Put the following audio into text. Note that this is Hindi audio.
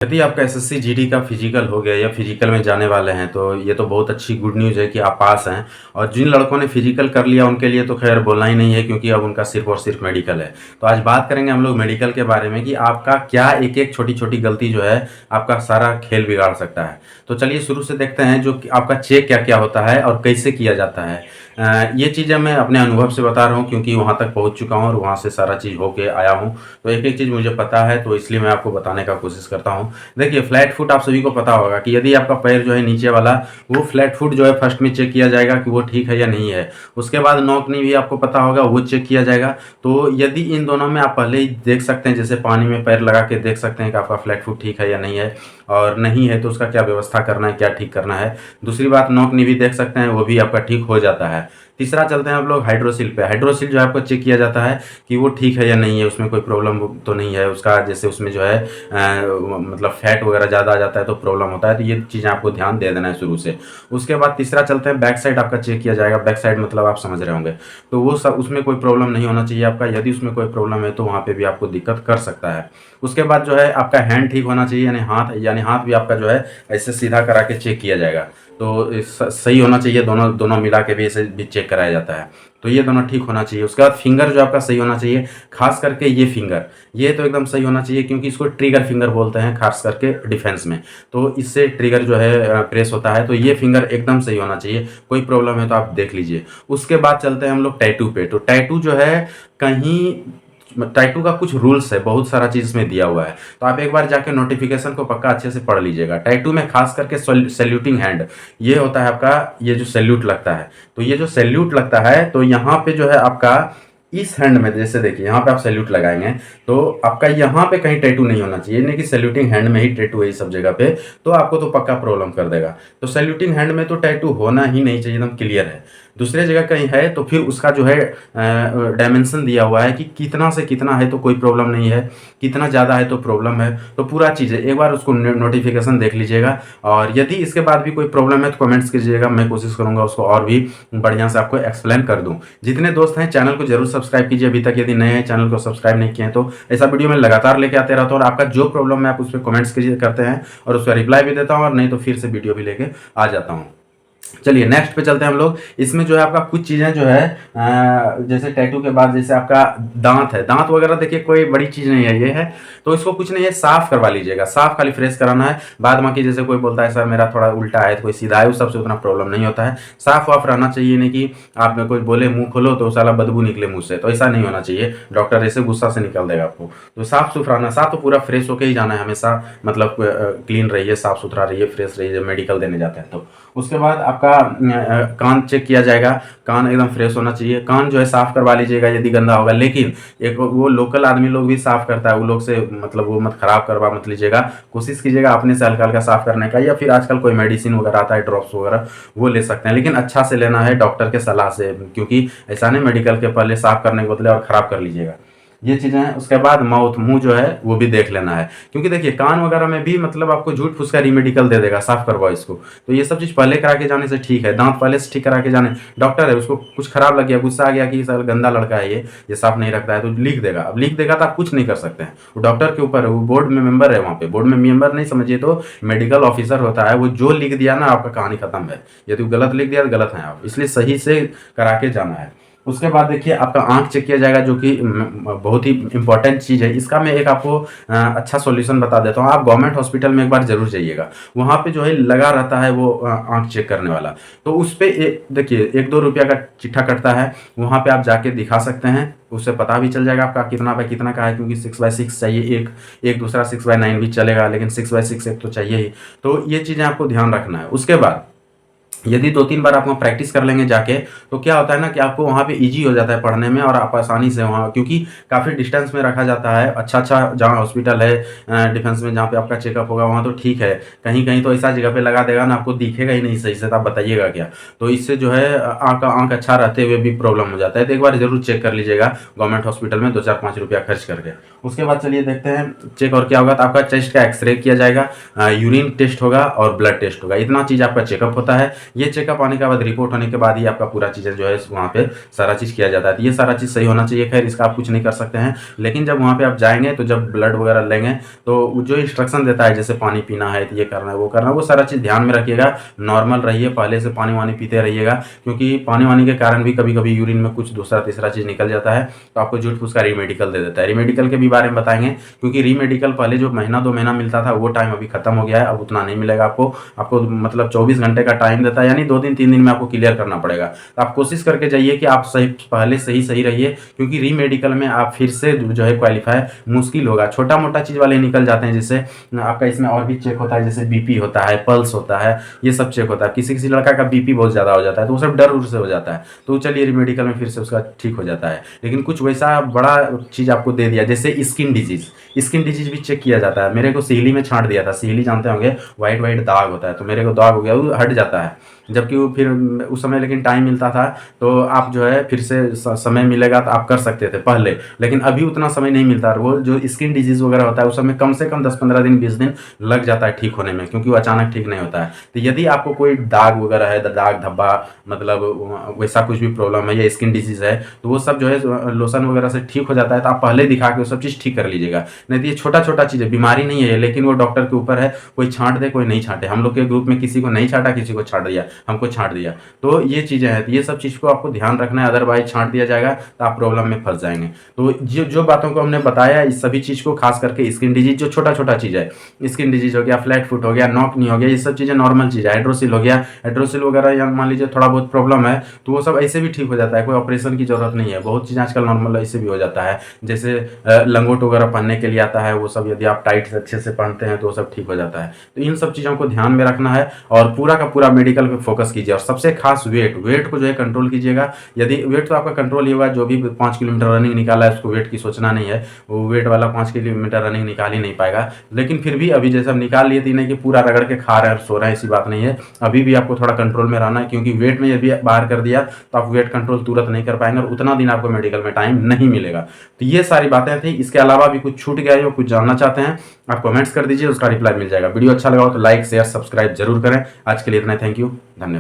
यदि आपका एसएससी जीडी का फिजिकल हो गया या फिजिकल में जाने वाले हैं तो ये तो बहुत अच्छी गुड न्यूज़ है कि आप पास हैं। और जिन लड़कों ने फिजिकल कर लिया उनके लिए तो खैर बोलना ही नहीं है, क्योंकि अब उनका सिर्फ और सिर्फ मेडिकल है। तो आज बात करेंगे हम लोग मेडिकल के बारे में कि आपका क्या एक एक छोटी छोटी गलती जो है आपका सारा खेल बिगाड़ सकता है। तो चलिए शुरू से देखते हैं जो कि आपका चेक क्या क्या होता है और कैसे किया जाता है। ये चीज़ें मैं अपने अनुभव से बता रहा हूँ, क्योंकि वहाँ तक पहुँच चुका हूँ और वहाँ से सारा चीज़ होके आया हूँ। तो एक एक चीज़ मुझे पता है, तो इसलिए मैं आपको बताने का कोशिश करता हूँ। देखिए, फ्लैट फुट आप सभी को पता होगा कि यदि आपका पैर जो है नीचे वाला, वो फ्लैट फुट जो है फर्स्ट में चेक किया जाएगा कि वो ठीक है या नहीं है। उसके बाद नॉक नी भी आपको पता होगा, वो चेक किया जाएगा। तो यदि इन दोनों में आप पहले ही देख सकते हैं, जैसे पानी में पैर लगा के देख सकते हैं कि आपका फ्लैट फुट ठीक है या नहीं है, और नहीं है तो उसका क्या व्यवस्था करना है, क्या ठीक करना है। दूसरी बात, नॉक नी भी देख सकते हैं, वो भी आपका ठीक हो जाता है। तीसरा चलते हैं आप लोग हाइड्रोसिल पे। हाइड्रोसिल जो है आपको चेक किया जाता है कि वो ठीक है या नहीं है, उसमें कोई प्रॉब्लम तो नहीं है उसका, जैसे उसमें जो है मतलब फैट वगैरह ज़्यादा आ जाता है तो प्रॉब्लम होता है। तो ये चीज़ें आपको ध्यान दे देना है शुरू से। उसके बाद तीसरा चलते हैं बैक साइड आपका चेक किया जाएगा। बैक साइड मतलब आप समझ रहे होंगे, तो वो सब उसमें कोई प्रॉब्लम नहीं होना चाहिए आपका। यदि उसमें कोई प्रॉब्लम है तो वहाँ पे भी आपको दिक्कत कर सकता है। उसके बाद जो है आपका हैंड ठीक होना चाहिए, यानी हाथ भी आपका जो है ऐसे सीधा करा के चेक किया जाएगा। तो सही होना चाहिए, दोनों दोनों मिला के भी ऐसे भी चेक कराया जाता है। तो ये दोनों ठीक होना चाहिए। उसके बाद फिंगर जो आपका सही होना चाहिए, खास करके ये फिंगर, ये तो एकदम सही होना चाहिए, क्योंकि इसको ट्रिगर फिंगर बोलते हैं खास करके डिफेंस में। तो इससे ट्रिगर जो है प्रेस होता है, तो ये फिंगर एकदम सही होना चाहिए। कोई प्रॉब्लम है तो आप देख लीजिए। उसके बाद चलते हैं हम लोग टैटू पे। तो टैटू जो है, कहीं टैटू का कुछ रूल्स है, बहुत सारा चीज़ इसमें दिया हुआ है। तो आप एक बार जाके नोटिफिकेशन को पक्का अच्छे से पढ़ लीजिएगा। टैटू में खास करके सैल्यूटिंग हैंड, ये होता है आपका, ये जो सैल्यूट लगता है, तो ये जो सैल्यूट लगता है, तो यहाँ पे जो है आपका इस हैंड में, जैसे देखिए यहाँ पे आप सैल्यूट लगाएंगे तो आपका यहाँ पे कहीं टैटू नहीं होना चाहिए, नहीं कि सैल्यूटिंग हैंड में ही टैटू है इस सब जगह पे, तो आपको तो पक्का प्रॉब्लम कर देगा। तो सैल्यूटिंग हैंड में तो टैटू होना ही नहीं चाहिए, एकदम क्लियर है। दूसरे जगह कहीं है तो फिर उसका जो है डायमेंशन दिया हुआ है कि कितना से कितना है तो कोई प्रॉब्लम नहीं है, कितना ज़्यादा है तो प्रॉब्लम है। तो पूरा चीज़ है, एक बार उसको नोटिफिकेशन देख लीजिएगा। और यदि इसके बाद भी कोई प्रॉब्लम है तो कमेंट्स कीजिएगा, मैं कोशिश करूँगा उसको और भी बढ़िया से आपको एक्सप्लेन कर दूँ। जितने दोस्त हैं चैनल को जरूर सब्सक्राइब कीजिए अभी तक, यदि नए हैं चैनल को सब्सक्राइब नहीं किए हैं तो। ऐसा वीडियो मैं लगातार लेके आते रहता हूँ, और आपका जो प्रॉब्लम है आप उस पर कमेंट्स कीजिए करते हैं, और उसका रिप्लाई भी देता हूँ, और नहीं तो फिर से वीडियो भी लेके आ जाता हूँ। चलिए नेक्स्ट पे चलते हैं हम लोग। इसमें जो है आपका कुछ चीज़ें जो है जैसे टैटू के बाद जैसे आपका दांत है, दांत वगैरह देखिए कोई बड़ी चीज़ नहीं है, ये है तो इसको कुछ नहीं है, साफ करवा लीजिएगा। साफ खाली फ्रेश कराना है। बाद बाकी जैसे कोई बोलता है सर मेरा थोड़ा उल्टा है, तो कोई सीधा है, उस सबसे उतना प्रॉब्लम नहीं होता है। साफ वाफ रहना चाहिए, नहीं कि आप में कोई बोले मुंह खोलो तो साला बदबू निकले मुंह से, तो ऐसा नहीं होना चाहिए। डॉक्टर ऐसे गुस्सा से निकाल देगा आपको। तो साफ सुथरा रहना, साफ तो पूरा फ्रेश होकर ही जाना है हमेशा, मतलब क्लीन रहिए, साफ सुथरा रहिए, फ्रेश रहिए, मेडिकल देने जाते हैं तो। उसके बाद आपका कान चेक किया जाएगा। कान एकदम फ्रेश होना चाहिए। कान जो है साफ करवा लीजिएगा यदि गंदा होगा, लेकिन एक वो लोकल आदमी लोग भी साफ करता है, वो लोग से मतलब वो मत खराब करवा मत लीजिएगा। कोशिश कीजिएगा अपने से हल्का हल्का साफ करने का, या फिर आजकल कोई मेडिसिन वगैरह आता है, ड्रॉप्स वगैरह, वो ले सकते हैं, लेकिन अच्छा से लेना है डॉक्टर के सलाह से, क्योंकि ऐसा नहीं मेडिकल के पहले साफ करने के बदले और खराब कर लीजिएगा। ये चीज़ें हैं। उसके बाद माउथ, मुंह जो है वो भी देख लेना है, क्योंकि देखिए कान वगैरह में भी मतलब आपको झूठ फूस का रीमेडिकल दे देगा, साफ करवाओ इसको। तो ये सब चीज़ पहले करा के जाने से ठीक है। दांत पहले से ठीक करा के जाने, डॉक्टर है उसको कुछ खराब लग गया, गुस्सा आ गया कि सर गंदा लड़का है ये साफ नहीं रखता है, तो लिख देगा। अब लिख देगा तो आप कुछ नहीं कर सकते हैं, वो डॉक्टर के ऊपर है, वो बोर्ड में मेंबर है, वहाँ पे बोर्ड में मेंबर नहीं समझिए तो मेडिकल ऑफिसर होता है, वो जो लिख दिया ना आपका कहानी खत्म है। यदि गलत लिख दिया तो गलत है आप, इसलिए सही से करा के जाना है। उसके बाद देखिए आपका आंख चेक किया जाएगा, जो कि बहुत ही इंपॉर्टेंट चीज़ है। इसका मैं एक आपको अच्छा सॉल्यूशन बता देता हूँ। आप गवर्नमेंट हॉस्पिटल में एक बार जरूर जाइएगा, वहाँ पे जो है लगा रहता है वो आंख चेक करने वाला। तो उस पर देखिए 1-2 रुपया का चिट्ठा कटता है, वहाँ पे आप जाके दिखा सकते हैं, उससे पता भी चल जाएगा आपका कितना बाय कितना का है, क्योंकि 6x6 चाहिए, एक दूसरा 6x9 भी चलेगा, लेकिन 6x6 एक तो चाहिए ही। तो ये चीज़ें आपको ध्यान रखना है। उसके बाद यदि 2-3 बार आप वहाँ प्रैक्टिस कर लेंगे जाके, तो क्या होता है ना कि आपको वहाँ पे इजी हो जाता है पढ़ने में, और आप आसानी से वहाँ, क्योंकि काफ़ी डिस्टेंस में रखा जाता है। अच्छा जहाँ हॉस्पिटल है डिफेंस में, जहाँ पे आपका चेकअप होगा, वहाँ तो ठीक है। कहीं कहीं तो ऐसा जगह पे लगा देगा ना, आपको दिखेगा ही नहीं सही से, तो आप बताइएगा क्या। तो इससे जो है आँख अच्छा रहते हुए भी प्रॉब्लम हो जाता है। तो एक बार जरूर चेक कर लीजिएगा गवर्नमेंट हॉस्पिटल में 2-4-5 रुपया खर्च करके। उसके बाद चलिए देखते हैं चेक और क्या होगा। तो आपका चेस्ट का एक्सरे किया जाएगा, यूरिन टेस्ट होगा और ब्लड टेस्ट होगा। इतना चीज़ आपका चेकअप होता है। ये चेकअप आने के बाद, रिपोर्ट होने के बाद ही आपका पूरा चीज़ें जो है वहाँ पे सारा चीज़ किया जाता है। तो ये सारा चीज़ सही होना चाहिए। खैर इसका आप कुछ नहीं कर सकते हैं, लेकिन जब वहाँ पे आप जाएँगे तो जब ब्लड वगैरह लेंगे तो वो जो इंस्ट्रक्शन देता है, जैसे पानी पीना है, तो ये करना है, वो करना है, वो सारा चीज़ ध्यान में रखिएगा। नॉर्मल रहिए, पहले से पानी-वानी पीते रहिएगा, क्योंकि पानी-वानी के कारण भी कभी-कभी यूरिन में कुछ दूसरा तीसरा चीज़ निकल जाता है, तो आपको झूठ-फूस का री-मेडिकल दे देता है। री-मेडिकल के भी बारे में बताएँगे, क्योंकि री-मेडिकल पहले जो महीना 2 महीना मिलता था, वो टाइम अभी खत्म हो गया है, अब उतना नहीं मिलेगा आपको। आपको मतलब 24 घंटे का टाइम देता है, यानी 2 दिन 3 दिन में आपको क्लियर करना पड़ेगा। तो आप कोशिश करके जाइए कि आप सही पहले से ही सही रहिए, क्योंकि री-मेडिकल में आप फिर से जो है क्वालीफाई मुश्किल होगा। छोटा-मोटा चीज़ वाले निकल जाते हैं, जैसे आपका इसमें और भी चेक होता है, जैसे बीपी होता है, पल्स होता है, ये सब चेक होता है। किसी-किसी लड़का का बीपी बहुत ज़्यादा हो जाता है, तो वो सब डर-उर से हो जाता है, तो चलिए री-मेडिकल में फिर से उसका ठीक हो जाता है। लेकिन कुछ वैसा बड़ा चीज़ आपको दे दिया, जैसे स्किन डिजीज़, स्किन डिजीज़ भी चेक किया जाता है। मेरे को सिहली में छाँट दिया था, सिहली जानते होंगे, व्हाइट-व्हाइट दाग होता है, तो मेरे को दाग हो गया, वो हट जाता है। जबकि वो फिर उस समय लेकिन टाइम मिलता था, तो आप जो है फिर से समय मिलेगा तो आप कर सकते थे पहले, लेकिन अभी उतना समय नहीं मिलता। वो जो स्किन डिजीज़ वगैरह होता है, उस समय कम से कम 10-15 दिन 20 दिन लग जाता है ठीक होने में, क्योंकि वो अचानक ठीक नहीं होता है। तो यदि आपको कोई दाग वगैरह है, दाग धब्बा, मतलब वैसा कुछ भी प्रॉब्लम है या स्किन डिजीज़ है, तो वो सब जो है लोशन वगैरह से ठीक हो जाता है। तो आप पहले दिखा के वो सब चीज़ ठीक कर लीजिएगा। नहीं तो ये छोटा-छोटा चीज़ है, बीमारी नहीं है, लेकिन वो डॉक्टर के ऊपर है, कोई छाँट दे, कोई नहीं छाँटे। हम लोग के ग्रुप में किसी को नहीं छाँटा, किसी को छाँट दिया, हमको छाँट दिया। तो ये चीज़ें हैं, तो ये सब चीज़ को आपको ध्यान रखना है, अदरवाइज़ छाँट दिया जाएगा तो आप प्रॉब्लम में फँस जाएँगे। तो जो जो बातों को हमने बताया, इस सभी चीज़ को, खास करके स्किन डिजीज़ जो छोटा-छोटा चीज़ है, स्किन डिजीज़ हो गया, फ्लैट फुट हो गया, नॉक नी हो गया, ये सब चीज़ें नॉर्मल चीज़ है। हाइड्रोसिल हो गया, हाइड्रोसिल वगैरह या मान लीजिए थोड़ा बहुत प्रॉब्लम है, तो वो सब ऐसे भी ठीक हो जाता है, कोई ऑपरेशन की ज़रूरत नहीं है। बहुत चीज़ आजकल नॉर्मल ऐसे भी हो जाता है, जैसे लंगोट वगैरह पहनने के लिए आता है, वो सब यदि आप टाइट से अच्छे से पहनते हैं तो वो सब ठीक हो जाता है। तो इन सब चीज़ों को ध्यान में रखना है और पूरा का पूरा मेडिकल पे फोकस कीजिए। और सबसे खास वेट को जो है कंट्रोल कीजिएगा। यदि वेट तो आपका कंट्रोल ही होगा, जो भी 5 किलोमीटर रनिंग निकाला है उसको वेट की सोचना नहीं है, वो वेट वाला 5 किलोमीटर रनिंग निकाल ही नहीं पाएगा। लेकिन फिर भी अभी जैसे हम निकाल लिए थे, नहीं कि पूरा रगड़ के खा रहे हैं और सो रहे हैं, ऐसी बात नहीं है। अभी भी आपको थोड़ा कंट्रोल में रहना है, क्योंकि वेट में यदि बाहर कर दिया तो आप वेट कंट्रोल तुरंत नहीं कर पाएंगे और उतना दिन आपको मेडिकल में टाइम नहीं मिलेगा। तो ये सारी बातें थी। इसके अलावा भी कुछ छूट गया है, जो कुछ जानना चाहते हैं आप कमेंट्स कर दीजिए, उसका रिप्लाई मिल जाएगा। वीडियो अच्छा लगा हो तो लाइक शेयर सब्सक्राइब जरूर करें। आज के लिए इतना, थैंक यू, धन्यवाद।